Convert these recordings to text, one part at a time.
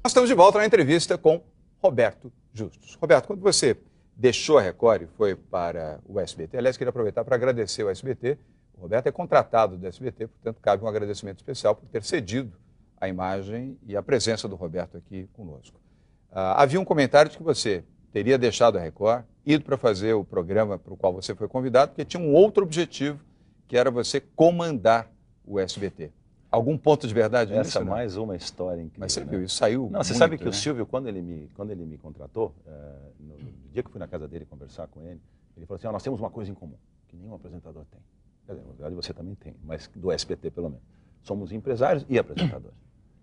Nós estamos de volta na entrevista com Roberto Justus. Roberto, quando você deixou a Record e foi para o SBT, aliás, queria aproveitar para agradecer ao SBT. O Roberto é contratado do SBT, portanto, cabe um agradecimento especial por ter cedido a imagem e a presença do Roberto aqui conosco. Havia um comentário de que você teria deixado a Record, ido para fazer o programa para o qual você foi convidado, porque tinha um outro objetivo, que era você comandar o SBT. Algum ponto de verdade nisso? Essa é mais uma história incrível. Mas você viu, isso saiu. Não, você sabe que o Silvio, quando ele me contratou, no dia que eu fui na casa dele conversar com ele, ele falou assim: nós temos uma coisa em comum, que nenhum apresentador tem. Quer dizer, na verdade você também tem, mas do SBT pelo menos. Somos empresários e apresentadores.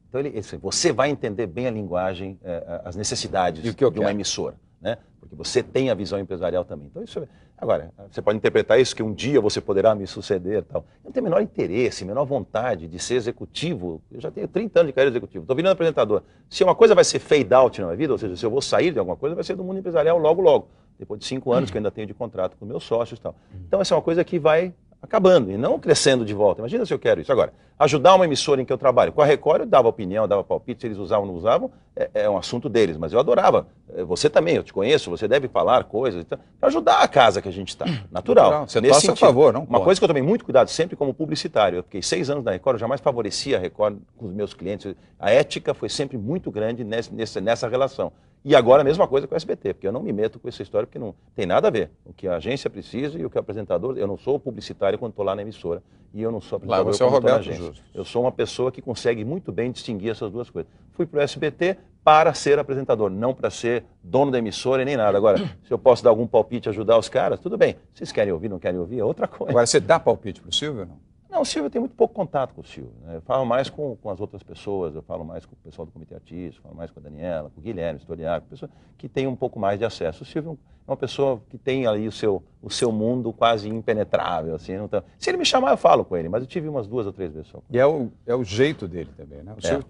Então você vai entender bem a linguagem, as necessidades de uma emissora, né? Porque você tem a visão empresarial também. Então isso. Agora, você pode interpretar isso que um dia você poderá me suceder, tal. Eu não tenho o menor interesse, a menor vontade de ser executivo. Eu já tenho 30 anos de carreira executiva. Estou virando apresentador. Se uma coisa vai ser fade out na minha vida, ou seja, se eu vou sair de alguma coisa, vai ser do mundo empresarial logo, logo. Depois de 5 anos que eu ainda tenho de contrato com meus sócios e tal. Então essa é uma coisa que vai acabando e não crescendo de volta. Imagina se eu quero isso. Agora, ajudar uma emissora em que eu trabalho. Com a Record eu dava opinião, dava palpite, se eles usavam ou não usavam, é um assunto deles. Mas eu adorava. Você também, eu te conheço, você deve falar coisas, então, para ajudar a casa que a gente está. Natural. Você torce a favor, não? Uma coisa que eu tomei muito cuidado sempre como publicitário. Eu fiquei 6 anos na Record, eu jamais favorecia a Record com os meus clientes. A ética foi sempre muito grande nessa relação. E agora a mesma coisa com o SBT, porque eu não me meto com essa história, porque não tem nada a ver. O que a agência precisa e o que o apresentador... Eu não sou publicitário quando estou lá na emissora e eu não sou apresentador quando estou na agência. Justus. Eu sou uma pessoa que consegue muito bem distinguir essas duas coisas. Fui para o SBT para ser apresentador, não para ser dono da emissora e nem nada. Agora, se eu posso dar algum palpite e ajudar os caras, tudo bem. Vocês querem ouvir, não querem ouvir, é outra coisa. Agora, você dá palpite para o Silvio ou não? Não, o Silvio tem muito pouco contato com o Silvio. Né? Eu falo mais com as outras pessoas, eu falo mais com o pessoal do comitê artístico, falo mais com a Daniela, com o Guilherme, historiador, pessoa que tem um pouco mais de acesso. O Silvio é uma pessoa que tem ali o seu mundo quase impenetrável. Assim, não tá... Se ele me chamar, eu falo com ele, mas eu tive umas 2 ou 3 vezes só. E é o jeito dele também, né? O Silvio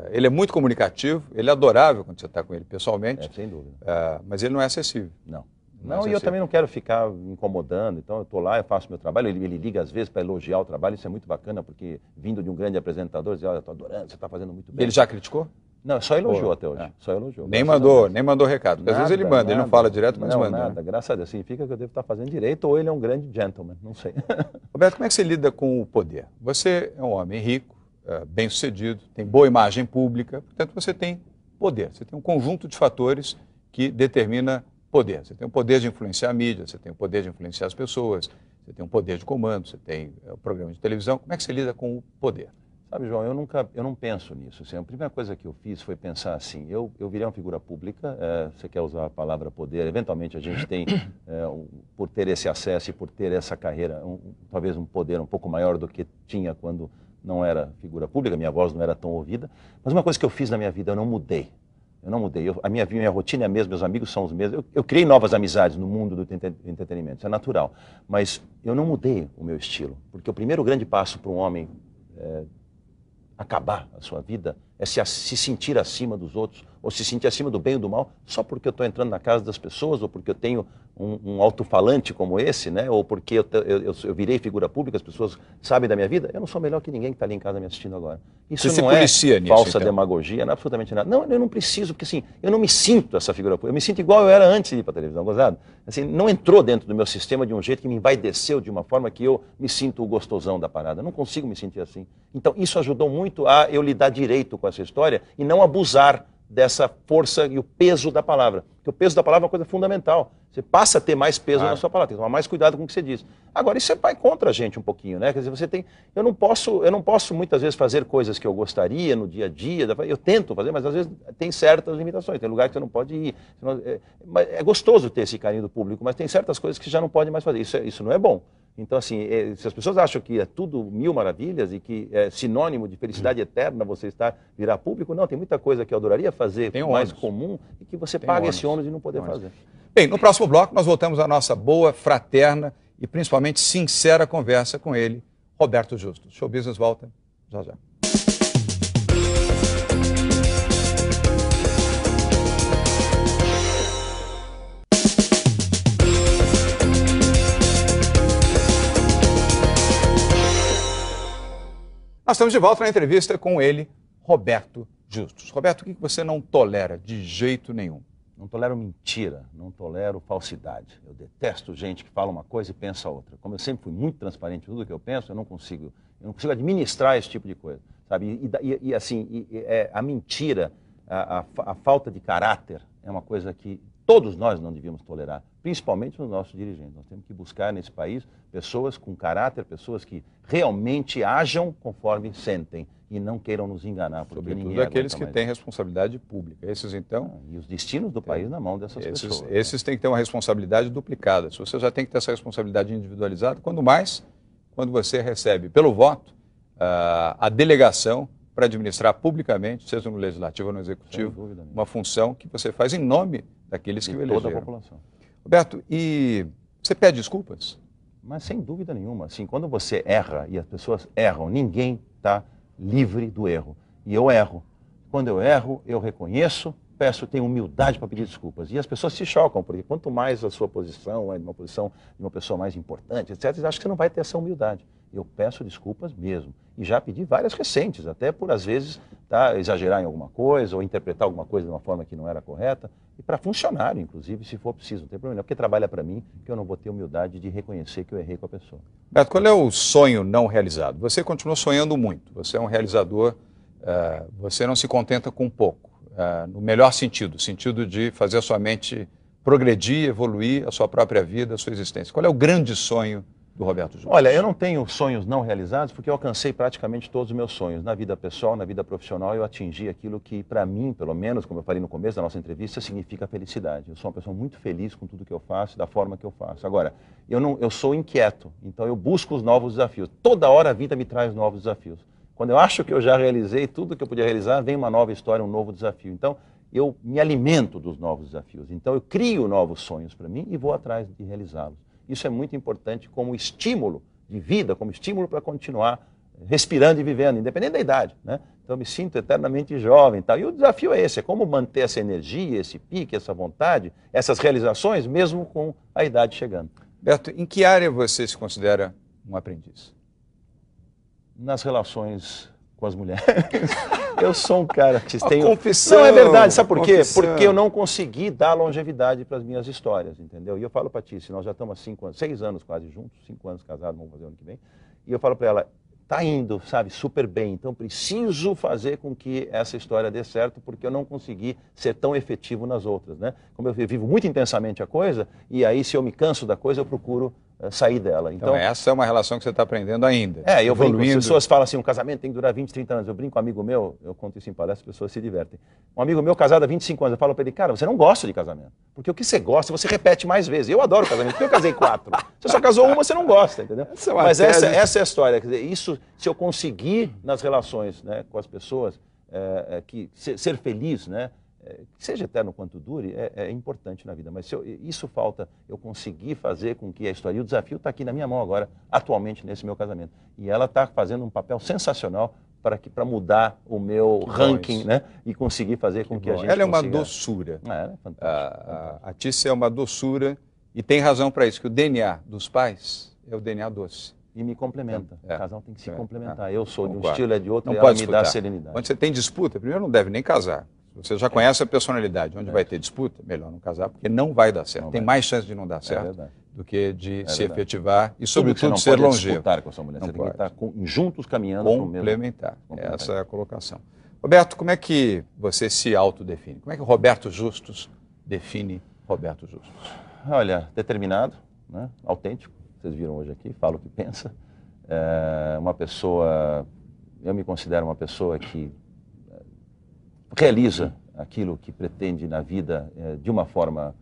ele é muito comunicativo, ele é adorável quando você está com ele pessoalmente. Sem dúvida. Mas ele não é acessível. Não, e eu também não quero ficar incomodando, então eu estou lá, eu faço meu trabalho, ele liga às vezes para elogiar o trabalho, isso é muito bacana, porque vindo de um grande apresentador, dizer, olha, eu estou adorando, você está fazendo muito bem. Ele já criticou? Não, só elogiou até hoje, só elogiou. Nem mandou recado, porque às vezes ele manda, ele não fala direto, mas manda. Nada, graças a Deus, significa que eu devo estar fazendo direito, ou ele é um grande gentleman, não sei. Roberto, como é que você lida com o poder? Você é um homem rico, bem-sucedido, tem boa imagem pública, portanto você tem poder, você tem um conjunto de fatores que determina poder. Você tem o poder de influenciar a mídia, você tem o poder de influenciar as pessoas, você tem o poder de comando, você tem o programa de televisão. Como é que você lida com o poder? Sabe, João, eu não penso nisso. Assim, a primeira coisa que eu fiz foi pensar assim, eu virei uma figura pública, você quer usar a palavra poder, eventualmente a gente tem, por ter esse acesso e por ter essa carreira, talvez um poder um pouco maior do que tinha quando não era figura pública, minha voz não era tão ouvida, mas uma coisa que eu fiz na minha vida, eu não mudei. A minha rotina é a mesma, meus amigos são os mesmos. Eu criei novas amizades no mundo do entretenimento, isso é natural. Mas eu não mudei o meu estilo, porque o primeiro grande passo para um homem acabar a sua vida é se sentir acima dos outros, ou se sentir acima do bem ou do mal, só porque eu estou entrando na casa das pessoas, ou porque eu tenho um alto-falante como esse, né? Ou porque eu virei figura pública, as pessoas sabem da minha vida. Eu não sou melhor que ninguém que está ali em casa me assistindo agora. Isso você não é falsa então? Demagogia, não é absolutamente nada. Não, eu não preciso, porque assim, eu não me sinto essa figura pública. Eu me sinto igual eu era antes de ir para a televisão, gozado. Assim, não entrou dentro do meu sistema de um jeito que me envaideceu de uma forma que eu me sinto o gostosão da parada. Eu não consigo me sentir assim. Então, isso ajudou muito a eu lidar direito com essa história e não abusar dessa força e o peso da palavra. Porque o peso da palavra é uma coisa fundamental. Você passa a ter mais peso na sua palavra, tem que tomar mais cuidado com o que você diz. Agora, isso vai contra a gente um pouquinho, né? Quer dizer, você tem... Eu não posso muitas vezes fazer coisas que eu gostaria no dia a dia, eu tento fazer, mas às vezes tem certas limitações, tem lugares que você não pode ir. É gostoso ter esse carinho do público, mas tem certas coisas que já não pode mais fazer. Isso não é bom. Então, assim, se as pessoas acham que é tudo mil maravilhas e que é sinônimo de felicidade eterna você virar público, não, tem muita coisa que eu adoraria fazer mais comum e que você paga esse ônus de não poder fazer. Bem, no próximo bloco nós voltamos à nossa boa, fraterna e principalmente sincera conversa com ele, Roberto Justus. Show Business volta já já. Nós estamos de volta na entrevista com ele, Roberto Justus. Roberto, o que você não tolera de jeito nenhum? Não tolero mentira, não tolero falsidade. Eu detesto gente que fala uma coisa e pensa outra. Como eu sempre fui muito transparente em tudo que eu penso, eu não consigo administrar esse tipo de coisa, sabe? A mentira, a falta de caráter é uma coisa que todos nós não devíamos tolerar, principalmente nos nossos dirigentes. Nós temos que buscar nesse país pessoas com caráter, pessoas que realmente ajam conforme sentem e não queiram nos enganar. Sobretudo aqueles que têm responsabilidade pública. Esses, então... E os destinos do país na mão dessas pessoas. Esses têm que ter uma responsabilidade duplicada. Se você já tem que ter essa responsabilidade individualizada, quando você recebe pelo voto a delegação para administrar publicamente, seja no Legislativo ou no Executivo, uma função que você faz em nome daqueles que o elegeram. Toda a população. Roberto, e você pede desculpas? Mas sem dúvida nenhuma. Assim, quando você erra e as pessoas erram, ninguém está livre do erro. E eu erro. Quando eu erro, eu reconheço, tenho humildade para pedir desculpas. E as pessoas se chocam, porque quanto mais a sua posição é de uma posição de uma pessoa mais importante, etc., eles acham que você não vai ter essa humildade. Eu peço desculpas mesmo. E já pedi várias recentes, até por, às vezes, exagerar em alguma coisa ou interpretar alguma coisa de uma forma que não era correta. E para funcionário, inclusive, se for preciso. Não tem problema, porque trabalha para mim, que eu não vou ter humildade de reconhecer que eu errei com a pessoa. Beto, qual é o sonho não realizado? Você continua sonhando muito. Você é um realizador, você não se contenta com pouco. No melhor sentido, sentido de fazer a sua mente progredir, evoluir a sua própria vida, a sua existência. Qual é o grande sonho do Roberto Justus? Olha, eu não tenho sonhos não realizados porque eu alcancei praticamente todos os meus sonhos. Na vida pessoal, na vida profissional, eu atingi aquilo que, para mim, pelo menos, como eu falei no começo da nossa entrevista, significa felicidade. Eu sou uma pessoa muito feliz com tudo que eu faço, da forma que eu faço. Agora, eu sou inquieto, então eu busco os novos desafios. Toda hora a vida me traz novos desafios. Quando eu acho que eu já realizei tudo que eu podia realizar, vem uma nova história, um novo desafio. Então, eu me alimento dos novos desafios. Então, eu crio novos sonhos para mim e vou atrás de realizá-los. Isso é muito importante como estímulo de vida, como estímulo para continuar respirando e vivendo, independente da idade, né? Então, eu me sinto eternamente jovem e tal. E o desafio é esse, é como manter essa energia, esse pique, essa vontade, essas realizações, mesmo com a idade chegando. Beto, em que área você se considera um aprendiz? Nas relações com as mulheres. Eu sou um cara que tem... Confissão! Não, é verdade. Sabe por quê? Confissão. Porque eu não consegui dar longevidade para as minhas histórias, entendeu? E eu falo para Tícia, nós já estamos há 6 anos quase juntos, 5 anos casados, vamos fazer ano que vem. E eu falo para ela, tá indo, sabe, super bem. Então preciso fazer com que essa história dê certo, porque eu não consegui ser tão efetivo nas outras, né? Como eu vivo muito intensamente a coisa, e aí se eu me canso da coisa, eu procuro sair dela. Então essa é uma relação que você está aprendendo ainda. Eu brinco, as pessoas falam assim, um casamento tem que durar 20, 30 anos. Eu brinco com um amigo meu, eu conto isso em palestra, as pessoas se divertem. Um amigo meu casado há 25 anos, eu falo para ele, cara, você não gosta de casamento. Porque o que você gosta, você repete mais vezes. Eu adoro casamento, porque eu casei 4. Você só casou uma, você não gosta, entendeu? Mas essa é a história. Quer dizer, isso, se eu conseguir nas relações, né, com as pessoas, ser feliz, né? Que seja eterno quanto dure, é importante na vida. Mas se isso falta, eu conseguir fazer com que a história... E o desafio está aqui na minha mão agora, atualmente, nesse meu casamento. E ela está fazendo um papel sensacional para mudar o meu ranking, né? E conseguir fazer com que a gente Ela é uma doçura. Ela é fantástica. A Tícia é uma doçura e tem razão para isso, que o DNA dos pais é o DNA doce. E me complementa. O casal tem que se complementar. Eu sou de um Concordo. estilo, é de outro, não e ela pode me dá disputar. serenidade. Onde você tem disputa, primeiro não deve nem casar. Você já conhece a personalidade. Onde vai ter disputa, melhor não casar, porque não vai dar certo. Tem mais chance de não dar certo do que de se efetivar e, sobretudo, ser longevo. Você não pode disputar com a sua mulher, você tem que estar juntos caminhando para o mesmo. Complementar. Essa é a colocação. Roberto, como é que você se autodefine? Como é que o Roberto Justus define Roberto Justus? Olha, determinado, né? Autêntico, vocês viram hoje aqui, fala o que pensa. Uma pessoa, eu me considero uma pessoa que realiza aquilo que pretende na vida de uma forma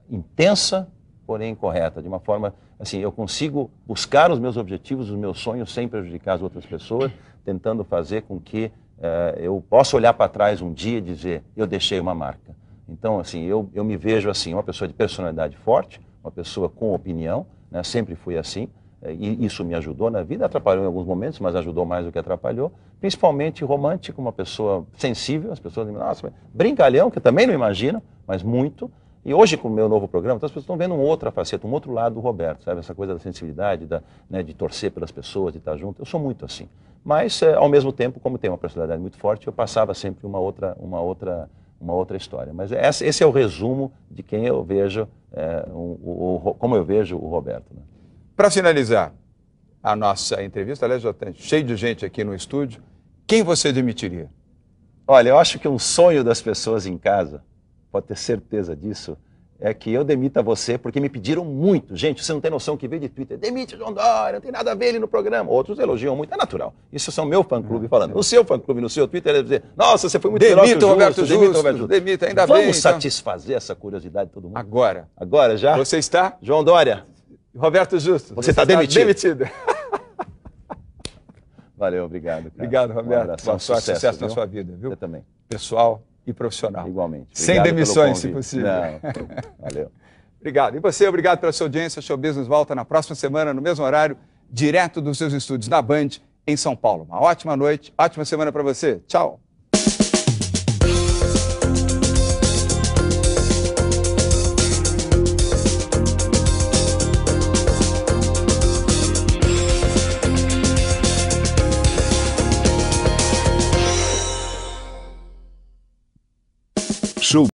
intensa, porém correta, de uma forma, assim, eu consigo buscar os meus objetivos, os meus sonhos, sem prejudicar as outras pessoas, tentando fazer com que eu possa olhar para trás um dia e dizer, eu deixei uma marca. Então, assim, eu me vejo assim, uma pessoa de personalidade forte, uma pessoa com opinião, né? Sempre fui assim, e isso me ajudou na vida, atrapalhou em alguns momentos, mas ajudou mais do que atrapalhou, principalmente romântico, uma pessoa sensível, as pessoas dizem, nossa, brincalhão, que eu também não imagino, mas muito, E hoje, com o meu novo programa, então, as pessoas estão vendo uma outra faceta, um outro lado do Roberto, sabe? Essa coisa da sensibilidade, né, de torcer pelas pessoas, de estar junto. Eu sou muito assim. Mas, ao mesmo tempo, como tenho uma personalidade muito forte, eu passava sempre uma outra história. Mas esse é o resumo de quem eu vejo, como eu vejo o Roberto. Né? Para finalizar a nossa entrevista, aliás, já está cheio de gente aqui no estúdio, quem você demitiria? Olha, eu acho que um sonho das pessoas em casa, pode ter certeza disso, é que eu demita você, porque me pediram muito. Gente, você não tem noção que veio de Twitter. Demite o João Dória, não tem nada a ver ele no programa. Outros elogiam muito, é natural. Isso são meu fã-clube falando. O seu fã-clube, no seu Twitter, ele vai dizer, nossa, você foi muito melhor que o Roberto Justo, demita, ainda bem. Vamos satisfazer essa curiosidade de todo mundo? Agora. Agora já? Você está? João Dória. Roberto Justo. Você está demitido. Valeu, obrado. Cara. Obrigado, Roberto. Boa sorte, sucesso na sua vida, viu? Você também. Pessoal e profissional. Igualmente. Sem demissões, se possível. Não. Valeu. Obrigado. E você, obrigado pela sua audiência. Show Business volta na próxima semana, no mesmo horário, direto dos seus estúdios na Band, em São Paulo. Uma ótima noite, ótima semana para você. Tchau.